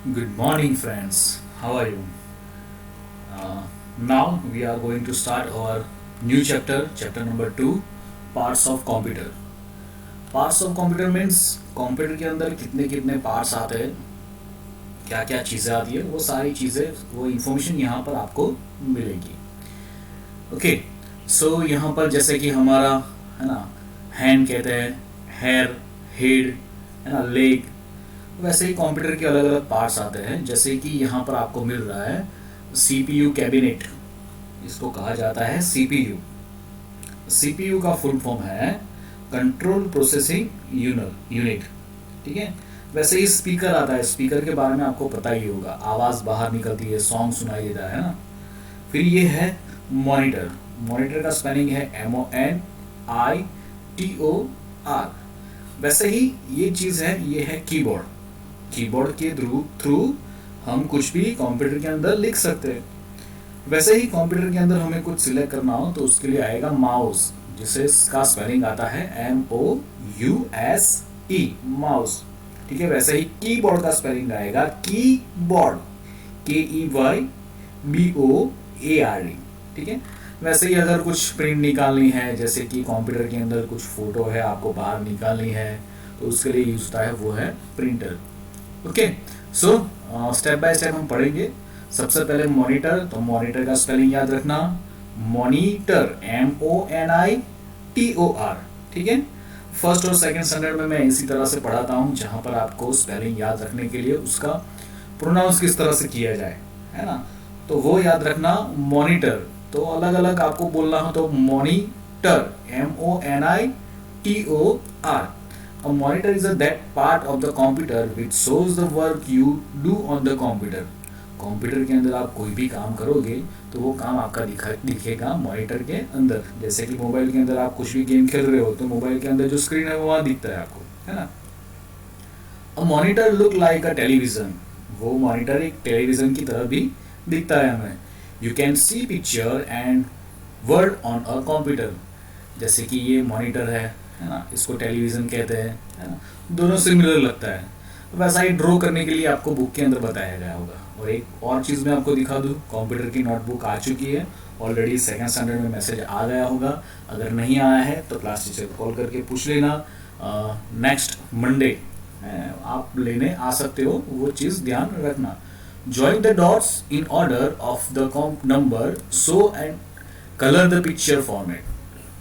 Good morning, friends. How are you? Now we are going to start our new chapter, chapter number 2, parts of computer. Parts of computer means computer के अंदर कितने कितने parts आते हैं, क्या क्या चीज़ें आती है, वो सारी चीज़ें, वो इंफॉर्मेशन यहाँ पर आपको मिलेगी. ओके, सो यहाँ पर जैसे कि हमारा है ना, हैंड कहते हैं, हेयर, हेड, है ना, लेग. वैसे ही कंप्यूटर के अलग अलग पार्ट्स आते हैं. जैसे कि यहाँ पर आपको मिल रहा है सीपीयू कैबिनेट, इसको कहा जाता है सीपीयू. सीपीयू का फुल फॉर्म है कंट्रोल प्रोसेसिंग यूनिट. ठीक है. वैसे ही स्पीकर आता है, स्पीकर के बारे में आपको पता ही होगा, आवाज़ बाहर निकलती है, सॉन्ग सुनाई देता है ना. फिर ये है मॉनिटर. मॉनिटर का स्पेलिंग है MONITOR. वैसे ही ये चीज़ है, ये है कीबोर्ड. कीबोर्ड के थ्रू हम कुछ भी कंप्यूटर के अंदर लिख सकते हैं. वैसे ही कंप्यूटर के अंदर हमें कुछ सिलेक्ट करना हो तो उसके लिए आएगा माउस, जिसे इसका स्पेलिंग आता है MOUSE, माउस. ठीक है. वैसे ही कीबोर्ड का स्पेलिंग आएगा कीबोर्ड, KEYBOARD. ठीक है. वैसे ही अगर कुछ प्रिंट निकालनी है, जैसे कि कंप्यूटर के अंदर कुछ फोटो है आपको बाहर निकालनी है, तो उसके लिए यूज होता है, वो है printer. Okay. So step by step हम पढ़ेंगे. सबसे पहले मॉनिटर. तो मॉनिटर का स्पेलिंग याद रखना, मॉनिटर, MONITOR. ठीक है. फर्स्ट और सेकंड स्टैंडर्ड में मैं इसी तरह से पढ़ाता हूँ, जहाँ पर आपको स्पेलिंग याद रखने के लिए उसका प्रोनाउंस किस तरह से किया जाए, है ना, तो वो याद रखना. मॉनिटर तो अलग अलग आपको बोलना हो तो monitor, MONITOR. A monitor is that part of the computer which shows the work you do on the computer. Computer के अंदर आप कोई भी काम करोगे तो वो काम आपका दिखेगा मॉनिटर के अंदर. जैसे कि मोबाइल के अंदर आप कुछ भी गेम खेल रहे हो तो मोबाइल के अंदर जो स्क्रीन है वो वहाँ दिखता है आपको, है ना. A monitor look like a television. वो मॉनिटर एक टेलीविजन की तरह भी दिखता है हमें. You can see picture and word on a computer. जैसे कि ये मॉनिटर है ना, इसको टेलीविज़न कहते हैं, है ना, दोनों सिमिलर लगता है. वैसा ही ड्रॉ करने के लिए आपको बुक के अंदर बताया गया होगा. और एक और चीज़ मैं आपको दिखा दूँ, कंप्यूटर की नोटबुक आ चुकी है ऑलरेडी. सेकंड स्टैंडर्ड में मैसेज आ गया होगा. अगर नहीं आया है तो क्लास टीचर को कॉल करके पूछ लेना. नेक्स्ट मंडे आप लेने आ सकते हो, वो चीज़ ध्यान रखना. Join the dots in order of the number, so and color the picture format.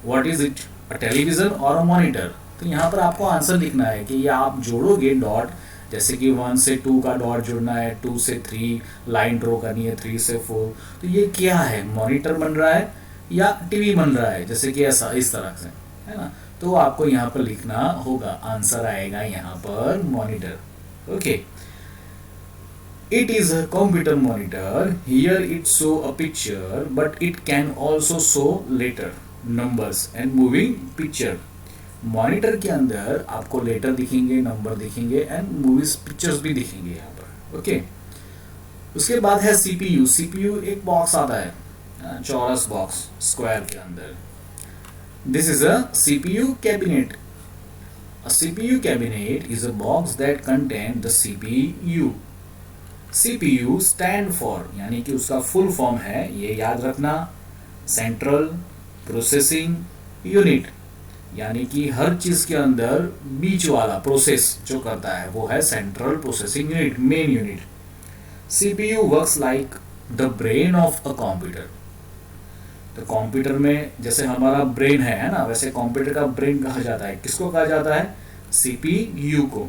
What is it? A television or a monitor? तो यहाँ पर आपको आंसर लिखना है कि ये आप जोड़ोगे डॉट, जैसे कि 1 से 2 का डॉट जोड़ना है, 2 से 3 लाइन ड्रॉ करनी है, 3 से 4. तो ये क्या है, मॉनिटर बन रहा है या टीवी बन रहा है, जैसे कि ऐसा इस तरह से, है ना. तो आपको यहाँ पर लिखना होगा, आंसर आएगा यहाँ पर monitor. Okay. It is a computer monitor. Here it show a picture, but it can also show letter, numbers and moving picture. Monitor के अंदर आपको लेटर दिखेंगे, नंबर दिखेंगे एंड मूवीज पिक्चर्स भी दिखेंगे यहाँ पर. ओके. उसके बाद है सीपीयू. सीपीयू एक बॉक्स आता है, चौरस बॉक्स स्क्वायर के अंदर. This is a CPU cabinet. A CPU cabinet is a box that contains the CPU. CPU stand for, यानी कि उसका फुल फॉर्म है, ये याद रखना, सेंट्रल प्रोसेसिंग यूनिट. यानी कि हर चीज के अंदर बीच वाला प्रोसेस जो करता है वो है central processing unit, main unit. CPU works like the brain of a computer. तो कंप्यूटर में जैसे हमारा ब्रेन है ना, वैसे कंप्यूटर का ब्रेन कहा जाता है. किसको कहा जाता है? CPU को.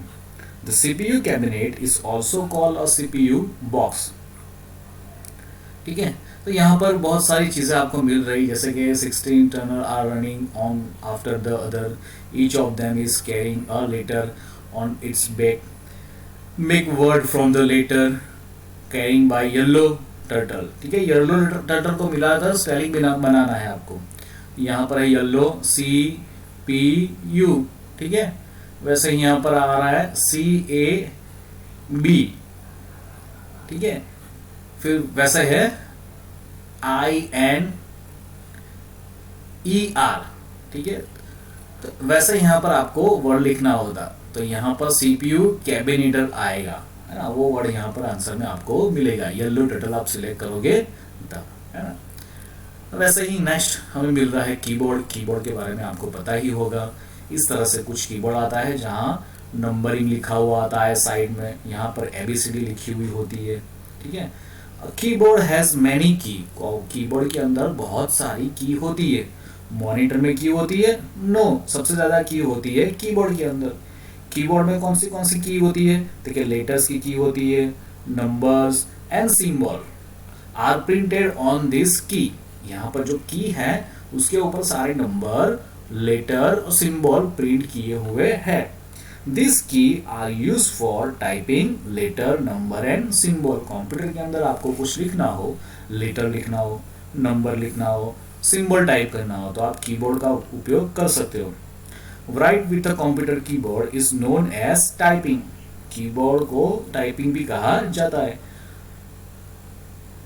The CPU cabinet is also called a CPU box. ठीक है. तो यहाँ पर बहुत सारी चीज़ें आपको मिल रही, जैसे कि 16 turtles are running on after the other. Each of them is carrying a letter on its back. Make word from the letter carrying by yellow turtle. ठीक है. येलो टर्टल को मिलाकर स्पेलिंग बनाना है आपको. यहाँ पर है येलो, CPU. ठीक है. वैसे यहाँ पर आ रहा है CAB. ठीक है. फिर वैसे है INER. ठीक है. तो वैसे यहाँ पर आपको वर्ड लिखना होगा, तो यहाँ पर CPU कैबिनेटर आएगा, है ना, वो वर्ड यहाँ पर आंसर में आपको मिलेगा। येलो टर्टल आप सिलेक्ट करोगे तब, है ना। वैसे ही नेक्स्ट हमें मिल रहा है कीबोर्ड। कीबोर्ड के बारे में आपको पता ही होगा। इस तरह से कुछ कीबोर्ड आता है जहाँ नंबरिंग लिखा हुआ आता है साइड में, यहाँ पर ABCD लिखी हुई होती है, ठीक है। कीबोर्ड हैज मैनी की, कीबोर्ड के अंदर बहुत सारी की होती है। मॉनिटर में की होती है? नो, सबसे ज्यादा की होती है कीबोर्ड के अंदर। कीबोर्ड में कौन सी की होती है? देखिए, लेटर्स की होती है, numbers and symbol are printed on this key. यहाँ पर जो की है उसके ऊपर सारे नंबर, लेटर और सिंबल प्रिंट किए हुए हैं। This key are use for typing letter, number and symbol. Computer के अंदर आपको कुछ लिखना हो, लेटर लिखना हो, नंबर लिखना हो, सिंबल टाइप करना हो, तो आप कीबोर्ड का उपयोग कर सकते हो। Write with a computer keyboard is known as typing. Keyboard को टाइपिंग भी कहा जाता है।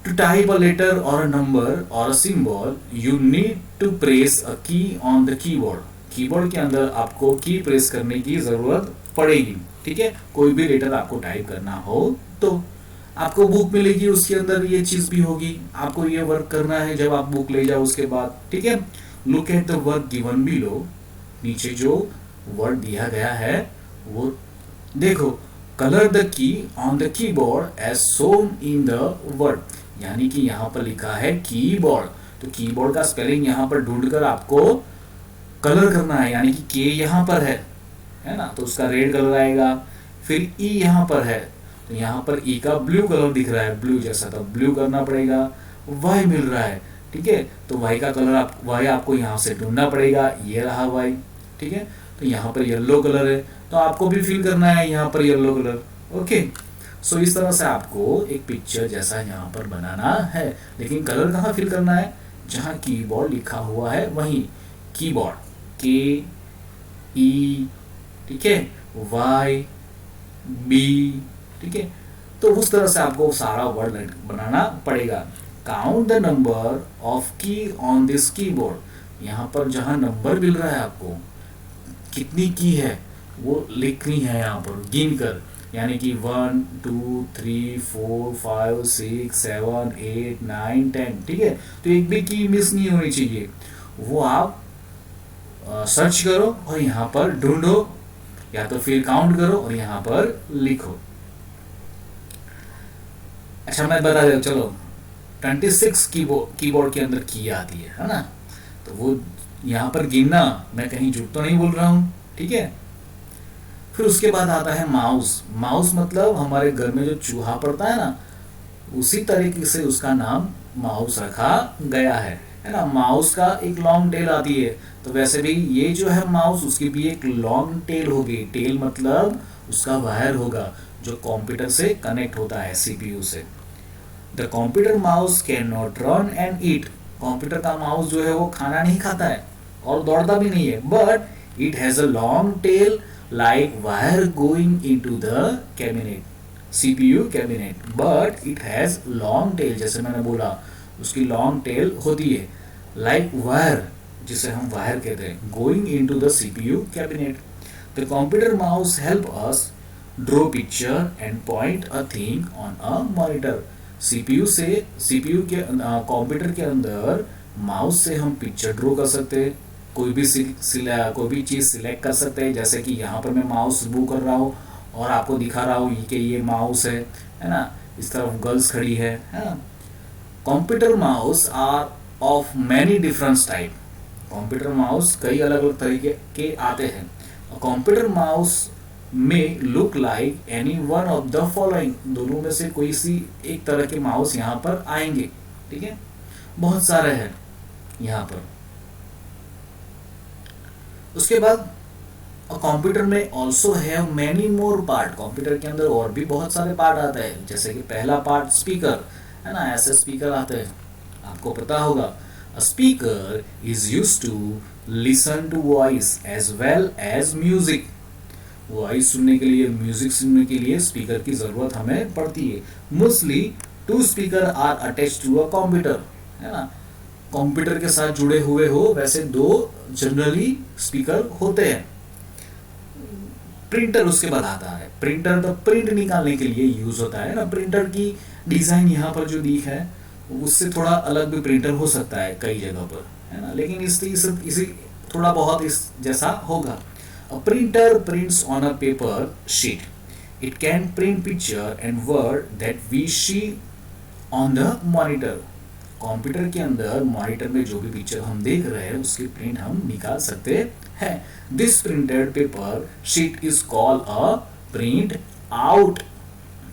To type a letter or a number or a symbol, you need to press a key on the keyboard. Keyboard के अंदर आपको की press करने की जरूरत पड़ेगी, ठीक है। कोई भी लेटर आपको टाइप करना हो तो आपको बुक मिलेगी, उसके अंदर ये चीज भी होगी। आपको ये वर्क करना है जब आप बुक ले जाओ उसके बाद, ठीक है। Look at the work given below. नीचे जो वर्ड दिया गया है वो देखो। Colour the key on the keyboard as shown in the word, यानी कि यहाँ पर लिखा है कीबोर्ड, तो कीबोर्ड का स्पेलिंग यहाँ पर ढूंढकर आपको कलर करना है। यानी कि के यहाँ पर है ना, तो उसका रेड कलर आएगा। फिर ई यहाँ पर है, तो यहाँ पर ई का ब्लू कलर दिख रहा है, ब्लू जैसा, तो ब्लू करना पड़ेगा। वाई मिल रहा है, ठीक है, तो वाई का कलर वाई आपको यहाँ से ढूंढना पड़ेगा। ये रहा वाई, ठीक है। तो यहाँ पर येलो कलर है, तो आपको भी फिल करना है यहाँ पर येलो कलर। ओके, सो इस तरह से आपको एक पिक्चर जैसा यहाँ पर बनाना है। लेकिन कलर कहाँ फिल करना है? जहाँ कीबोर्ड लिखा हुआ है वहीं कीबोर्ड, के ई, ठीक है, वाई बी, ठीक है। तो उस तरह से आपको सारा वर्ड बनाना पड़ेगा। काउंट द नंबर ऑफ की ऑन दिस कीबोर्ड। यहाँ पर जहाँ नंबर मिल रहा है आपको, कितनी की है वो लिखनी है यहाँ पर गिन कर, यानी कि 1 2 3 4 5 6 7 8 9 10, ठीक है। तो एक भी की मिस नहीं होनी चाहिए। वो आप सर्च करो और यहाँ पर ढूंढो, या तो फिर काउंट करो और यहाँ पर लिखो। अच्छा, मैं बता देता, चलो 26 कीबोर्ड के अंदर की आती है ना, तो वो यहाँ पर गिनना, मैं कहीं झूठ तो नहीं बोल रहा हूँ, ठीक है। फिर उसके बाद आता है माउस। माउस मतलब हमारे घर में जो चूहा पड़ता है ना, उसी तरीके से उसका नाम माउस रखा गया है ना। माउस का एक लॉन्ग टेल आती है, तो वैसे भी ये जो है माउस, उसकी भी एक लॉन्ग टेल होगी। टेल मतलब उसका वायर होगा जो कंप्यूटर से कनेक्ट होता है, CPU से। The computer mouse can not run and eat. Computer का माउस जो है वो खाना नहीं खाता है और दौड़ता भी नहीं है, but it has a long tail like wire going into the cabinet, CPU cabinet, but it has long tail। जैसे मैंने बोला उसकी long tail होती है, like wire, जिसे हम wire कहते हैं, going into the CPU cabinet। The computer mouse help us draw picture and point a thing on a monitor। CPU के कंप्यूटर के अंदर माउस से हम पिक्चर ड्रॉ कर सकते हैं, कोई भी चीज सिलेक्ट कर सकते हैं। जैसे कि यहाँ पर मैं माउस मूव कर रहा हूँ और आपको दिखा रहा हूँ कि ये माउस है ना। इस तरफ गर्ल्स खड़ी है ना। Computer mouse are of many different type. Computer mouse कई अलग अलग तरीके के आते हैं। कंप्यूटर माउस में look like any one of the following. दोनों में से कोई सी एक तरह के माउस यहाँ पर आएंगे, ठीक है। बहुत सारे हैं यहाँ पर। उसके बाद कंप्यूटर में also have many more part. Computer के अंदर और भी बहुत सारे पार्ट आते हैं। जैसे कि पहला पार्ट स्पीकर है ना, ऐसे स्पीकर आते हैं, आपको पता होगा। A speaker is used to listen to voice as well as music. Voice सुनने के लिए, म्यूजिक सुनने के लिए स्पीकर की जरूरत हमें पड़ती है। Mostly 2 speaker are attached to a computer, है ना। कंप्यूटर के साथ जुड़े हुए हो वैसे 2 जनरली स्पीकर होते हैं। प्रिंटर उसके बाद आता है। प्रिंटर तो प्रिंट निकालने के लिए यूज होता है ना। प्रिंटर की डिजाइन यहाँ पर जो दी है उससे थोड़ा अलग भी प्रिंटर हो सकता है कई जगह पर, है ना, लेकिन इसी थोड़ा बहुत इस जैसा होगा। A printer prints on a paper sheet. It can print picture and word that we see on the monitor. Computer के अंदर मॉनिटर में जो भी पिक्चर हम देख रहे हैं उसकी प्रिंट हम निकाल सकते हैं। This printed paper sheet is called a print out.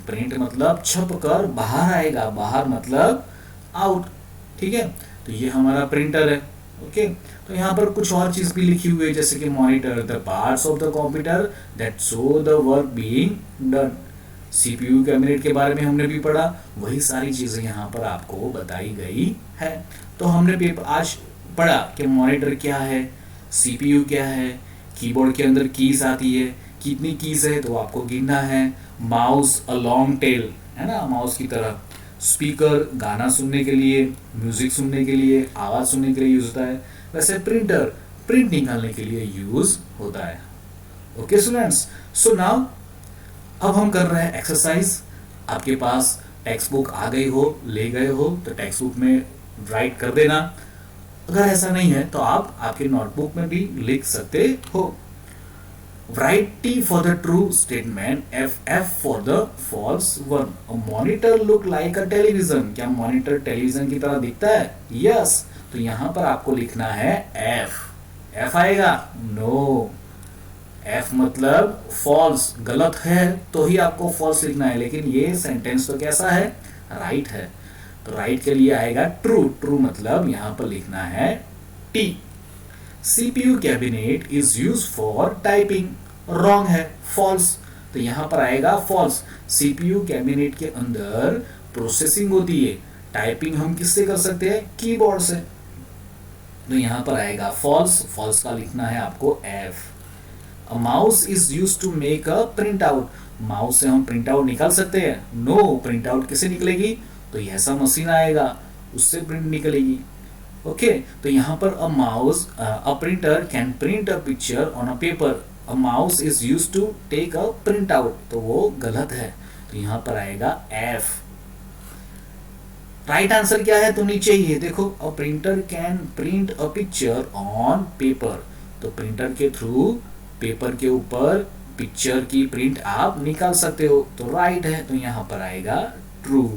Print मतलब छप कर बाहर आएगा, बाहर मतलब आउट, ठीक है। तो ये हमारा प्रिंटर है, ओके। तो यहाँ पर कुछ और चीज भी लिखी हुई है जैसे कि monitor the parts of the computer that show the work being done. CPU cabinet के बारे में हमने भी पढ़ा, वही सारी चीजें यहाँ पर आपको बताई गई है। तो हमने पेपर आज पढ़ा कि मॉनिटर क्या है, सीपीयू क्या है, कीबोर्ड के अंदर कीज आती है, कितनी कीज है तो आपको गिनना है। माउस अ लॉन्ग टेल, है ना, माउस की तरह। स्पीकर गाना सुनने के लिए, म्यूजिक सुनने के लिए, आवाज सुनने के लिए यूज होता है। वैसे प्रिंटर प्रिंट निकालने के लिए यूज होता है। ओके स्टूडेंट्स, सो नाउ अब हम कर रहे हैं एक्सरसाइज। आपके पास टेक्स्ट बुक आ गई हो, ले गए हो तो टेक्स्ट बुक में राइट कर देना। अगर ऐसा नहीं है तो आप आपके नोटबुक में भी लिख सकते हो। Write T for the true statement, F for the false one. A monitor look like a television. क्या मॉनिटर टेलीविजन की तरह दिखता है? Yes. तो यहाँ पर आपको लिखना है F. F आएगा? No. F मतलब false, गलत है तो ही आपको false लिखना है, लेकिन ये सेंटेंस तो कैसा है? राइट है। तो राइट के लिए आएगा ट्रू। ट्रू मतलब यहाँ पर लिखना है T. CPU cabinet is use for typing, wrong है, फॉल्स। तो यहां पर आएगा फॉल्स। सीपीयू कैबिनेट के अंदर प्रोसेसिंग होती है, टाइपिंग हम किससे कर सकते हैं? कीबोर्ड से। तो यहां पर आएगा फॉल्स। फॉल्स का लिखना है आपको F. A mouse is use to make a print out. Mouse से हम प्रिंट आउट निकाल सकते हैं? नो। प्रिंट आउट किसे निकलेगी? तो ऐसा मशीन आएगा उससे प्रिंट निकलेगी। ओके तो यहाँ पर a mouse a printer can print a picture on a paper. A mouse is use to take a print out, तो वो गलत है। तो यहाँ पर आएगा एफ। राइट आंसर क्या है? तो नीचे ही है, देखो। अ printer can print a picture on paper. तो प्रिंटर के थ्रू पेपर के ऊपर पिक्चर की प्रिंट आप निकाल सकते हो, तो राइट है। तो यहाँ पर आएगा true.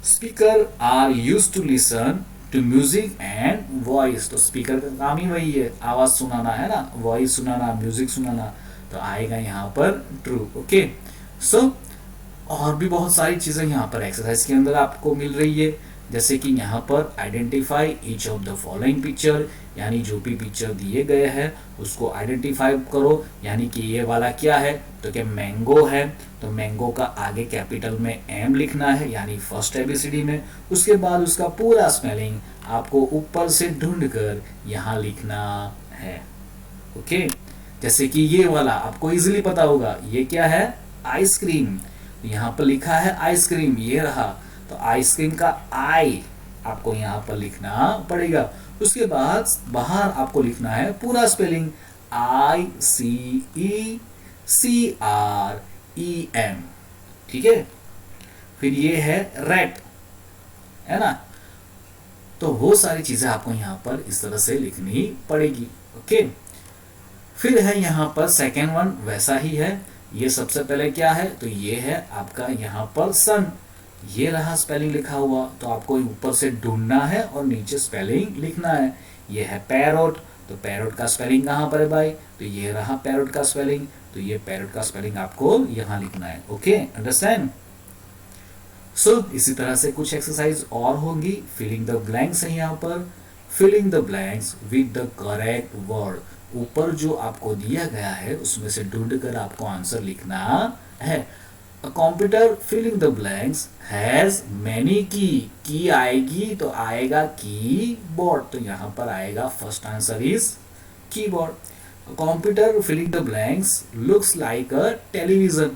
Speaker are use to listen to music and voice. तो स्पीकर का काम ही वही है, आवाज सुनाना, है ना, वॉइस सुनाना, म्यूजिक सुनाना। तो आएगा यहाँ पर ट्रू। ओके सो और भी बहुत सारी चीजें यहाँ पर एक्सरसाइज के अंदर आपको मिल रही है, जैसे कि यहाँ पर identify each of the following picture, यानी जो भी पिक्चर दिए गए हैं उसको आइडेंटिफाई करो। यानी कि ये वाला क्या है? तो क्या मैंगो है, तो मैंगो का आगे कैपिटल में एम लिखना है, यानी फर्स्ट एबीसीडी में। उसके बाद उसका पूरा स्पेलिंग आपको ऊपर से ढूंढकर यहाँ लिखना है। ओके जैसे कि ये वाला आपको इजीली पता होगा, ये क्या है? आइसक्रीम। यहाँ पर लिखा है आइसक्रीम, ये रहा। तो आइसक्रीम का आई आपको यहाँ पर लिखना पड़ेगा। उसके बाद बाहर आपको लिखना है पूरा स्पेलिंग, ICECREM, ठीक है। फिर ये है रेट, है ना। तो वो सारी चीजें आपको यहाँ पर इस तरह से लिखनी पड़ेगी। ओके फिर है यहाँ पर सेकेंड वन, वैसा ही है। ये सबसे पहले क्या है? तो ये है आपका यहाँ पर सन। ये रहा स्पेलिंग लिखा हुआ, तो आपको ऊपर से ढूंढना है और नीचे स्पेलिंग लिखना है। ये है पैरोट, तो पैरोट का स्पेलिंग कहाँ पर है भाई? तो ये रहा पैरोट का स्पेलिंग, तो ये पैरोट का स्पेलिंग आपको यहाँ लिखना है। Okay understand. सो इसी तरह से कुछ एक्सरसाइज और होंगी। फिलिंग द ब्लैंक्स है यहाँ पर। Filling the blanks with the correct word. ऊपर जो आपको दिया गया है उसमें से ढूंढकर आपको आंसर लिखना है। A computer filling the blanks has many की आएगी तो आएगा कीबोर्ड, तो यहाँ पर आएगा first answer is keyboard. Computer filling the blanks looks like a television,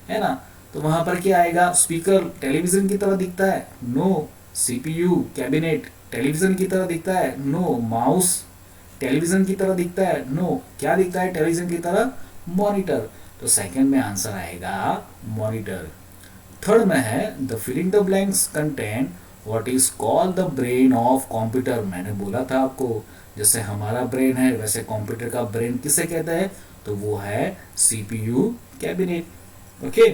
है ना। तो वहां पर क्या आएगा? स्पीकर टेलीविजन की तरह दिखता है? नो। सीपीयू कैबिनेट टेलीविजन की तरह दिखता है? नो। माउस टेलीविजन की तरह दिखता है? नो। क्या दिखता है टेलीविजन की तरह? मॉनिटर। तो सेकंड में आंसर आएगा मॉनिटर। थर्ड में है the filling the blanks content what is called the brain of computer. मैंने बोला था आपको जैसे हमारा ब्रेन है वैसे कंप्यूटर का ब्रेन किसे कहते हैं, तो वो है CPU cabinet. Okay,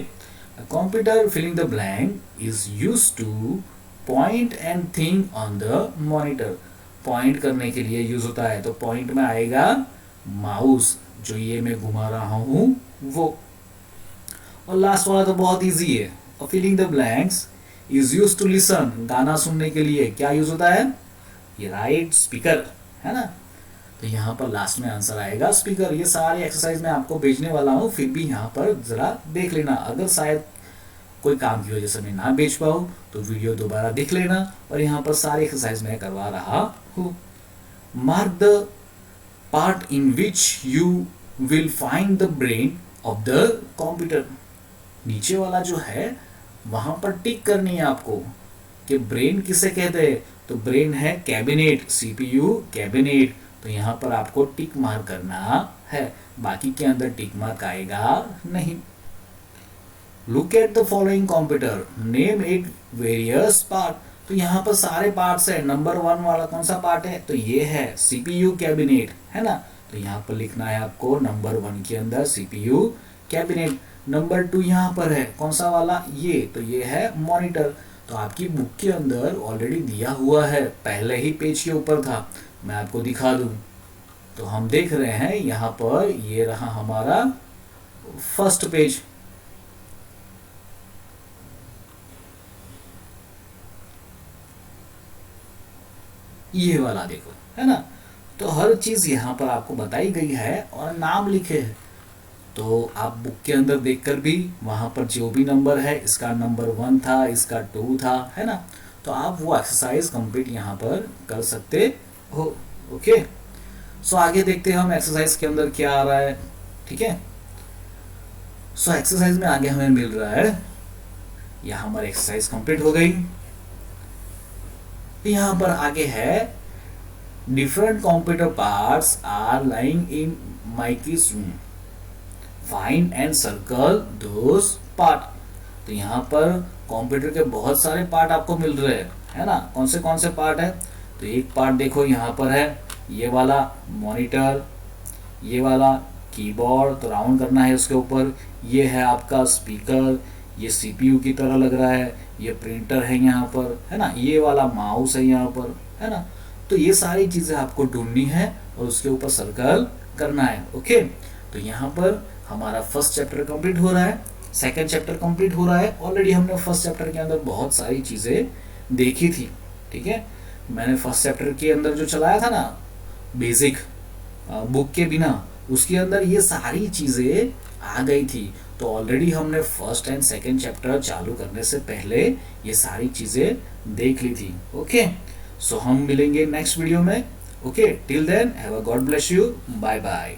computer filling the blank is used to point and think on the monitor. Point करने के लिए यूज होता है, तो पॉइंट में आएगा माउस, जो ये मैं घुमा रहा हूं वो। और लास्ट वाला तो बहुत इजी है, filling the blanks is use to listen. गाना सुनने के लिए क्या यूज होता है, ये राइट स्पीकर है ना। तो यहाँ पर लास्ट में आंसर आएगा स्पीकर। ये सारे एक्सरसाइज मैं आपको भेजने वाला हूँ, फिर भी यहाँ पर जरा देख लेना। अगर शायद कोई काम की वजह से मैं ना भेज पाऊँ तो वीडियो दोबारा देख लेना। और यहाँ पर सारे एक्सरसाइज मैं करवा रहा हूँ। Mark the part in which you will find the brain of the computer. नीचे वाला जो है वहां पर टिक करनी है आपको कि ब्रेन किसे कहते हैं, तो ब्रेन है कैबिनेट, सीपीयू कैबिनेट। तो यहाँ पर आपको टिक मार्क करना है, बाकी के अंदर टिक मार्क आएगा नहीं। Look at the following computer, name it various part. तो यहाँ पर सारे पार्ट्स है। नंबर 1 वाला कौन सा पार्ट है, तो ये है सीपीयू कैबिनेट है ना। तो यहाँ पर लिखना है आपको नंबर 1 के अंदर सीपीयू कैबिनेट। नंबर 2 यहाँ पर है कौन सा वाला, ये तो ये है मॉनिटर। तो आपकी बुक के अंदर ऑलरेडी दिया हुआ है, पहले ही पेज के ऊपर था, मैं आपको दिखा दूं। तो हम देख रहे हैं यहाँ पर, ये रहा हमारा फर्स्ट पेज। ये वाला देखो है ना। तो हर चीज यहाँ पर आपको बताई गई है और नाम लिखे हैं। तो आप बुक के अंदर देखकर भी वहां पर जो भी नंबर है, इसका नंबर 1 था, इसका 2 था, है ना। तो आप वो एक्सरसाइज कंप्लीट यहाँ पर कर सकते हो। ओके, सो आगे देखते हैं हम एक्सरसाइज के अंदर क्या आ रहा है। ठीक है, सो एक्सरसाइज में आगे हमें मिल रहा है, यहाँ हमारी एक्सरसाइज कंप्लीट हो गई। यहाँ पर आगे है different computer parts are lying in Mikey's room, find and circle those part. तो यहाँ पर कंप्यूटर के बहुत सारे पार्ट आपको मिल रहे हैं, है ना। कौन से पार्ट है, तो एक पार्ट देखो यहाँ पर है, ये वाला मॉनिटर, ये वाला कीबोर्ड, तो राउंड करना है उसके ऊपर। ये है आपका स्पीकर, ये सीपीयू की तरह लग रहा है, ये प्रिंटर है यहाँ पर, है ना। ये वाला माउस है यहाँ पर, है ना। तो ये सारी चीजें आपको ढूंढनी है और उसके ऊपर सर्कल करना है। ओके, तो यहाँ पर हमारा फर्स्ट चैप्टर कंप्लीट हो रहा है, सेकंड चैप्टर कंप्लीट हो रहा है। ऑलरेडी हमने फर्स्ट चैप्टर के अंदर बहुत सारी चीजें देखी थी। ठीक है, मैंने फर्स्ट चैप्टर के अंदर जो चलाया था ना बेसिक बुक के बिना, उसके अंदर ये सारी चीजें आ गई थी। तो ऑलरेडी हमने फर्स्ट एंड सेकंड चैप्टर चालू करने से पहले ये सारी चीजें देख ली थी। ओके, सो हम मिलेंगे नेक्स्ट वीडियो में। Okay, till then have a God bless you, bye bye.